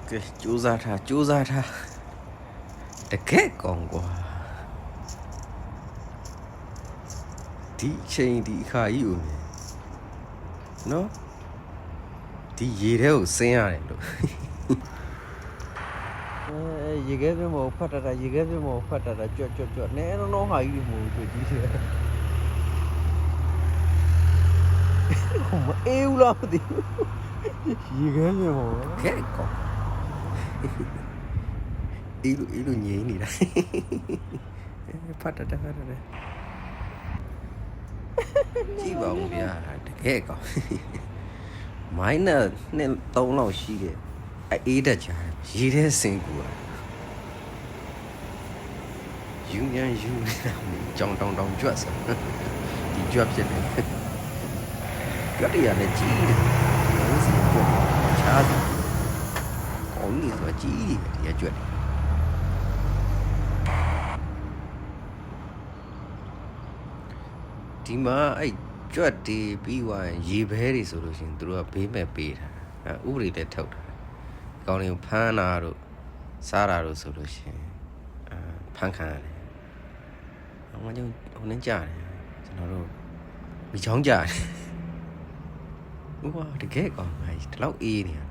ကဲကြိုးစားထားတကယ်ကောင်းကွာဒီချိန်ဒီအခါကြီးဦးနော်ဒီရေထဲကိုဆင်းရတယ်လို့ရေခဲပြမောဖတ်တာရေခဲပြမောဖတ်တာကြွတ်နဲတော့ဟာကြီးမို့တွေ့ကြီးတယ်မအေးဘူးလားမသိဘူးရေခဲပြမောကဲကောင်းအေးလို့ငြိမ်းနေတာဖတ်တာကြည့်ပါဦးဗျာတကယ်ကောင်းမိုင်းနဲ့3လောက်ရှိတယ်အေးတတ်ကြရေထဲဆင်းကူอ่ะယူနေတာကြောင်တောင်ကြွတ်စဒီကြွတ်ဖြစ်တယ်ကြွတ်ရလည်းကြီးတယ်လုံးစီကြွတ်ချားတယ်ကောင်းနေဆိုကြီးတယ်ဒီကြွတ်ဒီမှာအဲ့ကြွတ်ဒီပြီးသွားရင်ရေဘဲတွေဆိုလို့ရှိရင်သူတို့ကဘေးမဲ့ပေးတာဥပဒေလည်းထုတ်တာကောင်းတွေကိုဖမ်းတာတို့စားတာတို့ဆိုလို့ရှိရင်ဖမ်းခံရတယ်။ဟိုကြောင့်ဟိုနှင်းကြတယ်ကျွန်တော်တို့မိချောင်းကြတယ်။ဥပမာတကယ်ကောင်းပါဒီလောက်အေးနေရ